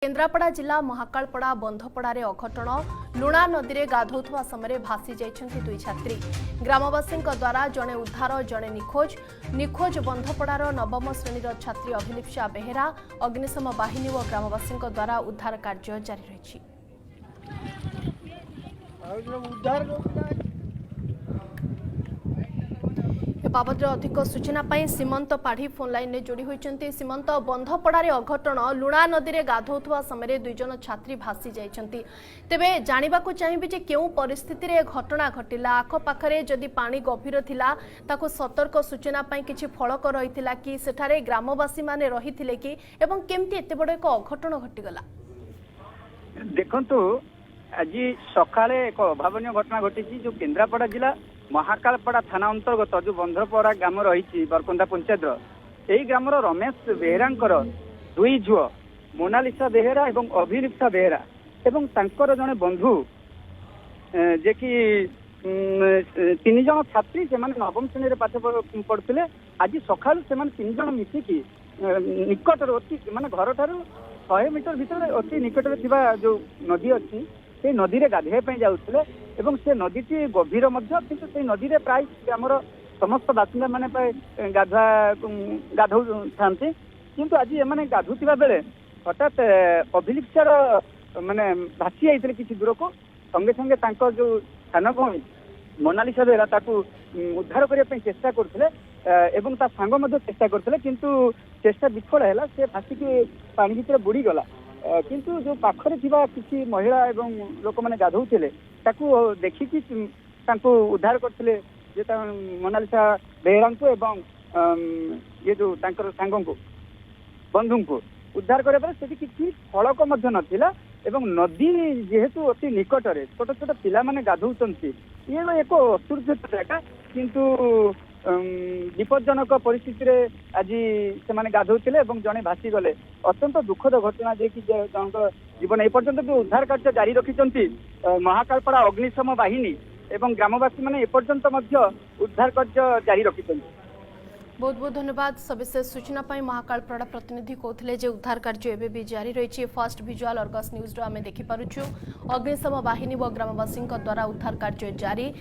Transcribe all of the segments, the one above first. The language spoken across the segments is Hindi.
केन्द्रापड़ा जिला महाकालपड़ा बंधपड़ारे अघटन लुणा नदी में गाधौथुवा समय भासी जाइछन्ति दुई छात्री ग्रामवासी द्वारा जड़े उद्धार जड़े निखोज बंधपड़ार नवम श्रेणीर छात्री अभिलिप्सा बेहेरा अग्निशम बाहिनी और ग्रामवासी द्वारा उद्धार कार्य जारी रही। बाबद अधिक सूचना सीमंत पाढ़ी फोन लाइन में जोड़ी होती। सीमंत बंधपड़ारे अघटन लुणा नदी में गाधौथुवा समय दुई जन छात्री भासी जाइछन्ति। तेबे जानिबाकु चाहिबे जे केउ परिस्थिति रे घटना घटिला आखपाखरे जदि पानी गभीर थिला ताकु सतर्क सूचना पाई किछि फलक रहिथिला कि सेठारे ग्रामवासी माने रहिथिले कि एवं केमती एते बड़ एक अघटन घटिगला। देखंतु आज सकाळे एक अभावनीय घटना घटी जो केन्द्रापड़ा जिला महाकालपड़ा थाना अंतर्गत जो बंधपड़ा ग्राम रही बरकंदा पंचायत यही ग्राम रमेश बेहेरा दुई झुआ मोनालिसा बेहेरा और अभिलिप्सा बेहेरा एवं तांकर जने बंधु जे कि तीन जन छात्री से नवम श्रेणी पाठ पढ़ुते आज सका से तीन जन मिसिकी निकट अति मान घर ठार 100 मीटर भीतर अति निकट जो नदी अच्छी से नदी में गाधोई जाऊे एवं से नदी गभीर किंतु से नदी में प्राय आमर समस्त बासिंदा मैंने गाधौ था किंतु आज एम गाधुवा बेले हठात अभिलिप्सार माने भासी जाते किसी दूर को संगे संगे जो सान भौणी मोनालिसा बेहेरा ताकू उद्धार करने चेष्टा करते एवं ता सांग चेष्टा करते किंतु चेष्टा विफल है से भासिकी पानी भीतर बुड़ी गला किंतु जो पाखरे थिबा किसी महिला एवं लोक मैंने गाधौले ताकू देखिकी उद्धार करते मोनालिसा बेहेरा को एवं ये जो सांग को बंधु को उद्धार करने किसी फलक नथिला एवं नदी जेहेतु अति निकट रे छोट छोट पिला माने गाधौचंती ये एक असुरक्षित जगह किंतु विपज्जनक परिस्थिति रे आज से माने गाधौतिले एवं जने भासी गले अत्यंत दुखद घटना जे कि जनक जीवन ए पर्यंत भी उद्धार कार्य जारी रखिचंती महाकालपड़ा अग्निशम बाहिनी एवं ग्रामवासी माने ए पर्यंत मध्य उद्धार कार्य जारी रखिचंती। बहुत बहुत धन्यवाद सविशेष सूचना पाई महाकालपड़ा प्रतिनिधि कहते जे उद्धार कार्य एबे भी जारी रही। फास्ट विजुअल अर्गस न्यूज आम देखिपुँ अग्निशम बाहिनी व ग्रामवासी द्वारा उद्धार कार्य जारी।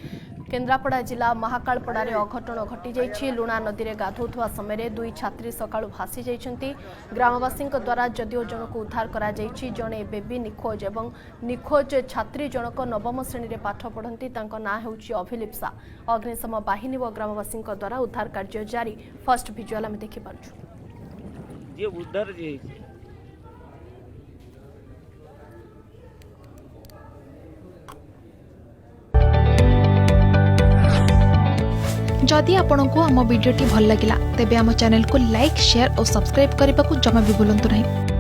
केन्द्रापड़ा जिला महाकालपड़ारे अघटन घटी जाइछि। लुणा नदी में गाधौथुवा समय दुई छात्री सकाळु भासी जाइछन्ति। ग्रामवासी द्वारा जदिओ जनक उद्धार करा जाइछि जणे एबे भी निखोज एवं निखोज छात्री जनक नवम श्रेणी में पाठ पढ़ती ना हेउछि अभिलिप्सा। अग्निशम बाहिनी व ग्रामवासी द्वारा उद्धार कार्य जारी। फर्स्ट विजुअल आम देखिपुँ जे उद्धार जदि आपंक आम भिडी भल लगा तेब आम चैनल को लाइक शेयर और सब्सक्राइब करने को जमा भी भूलु नहीं।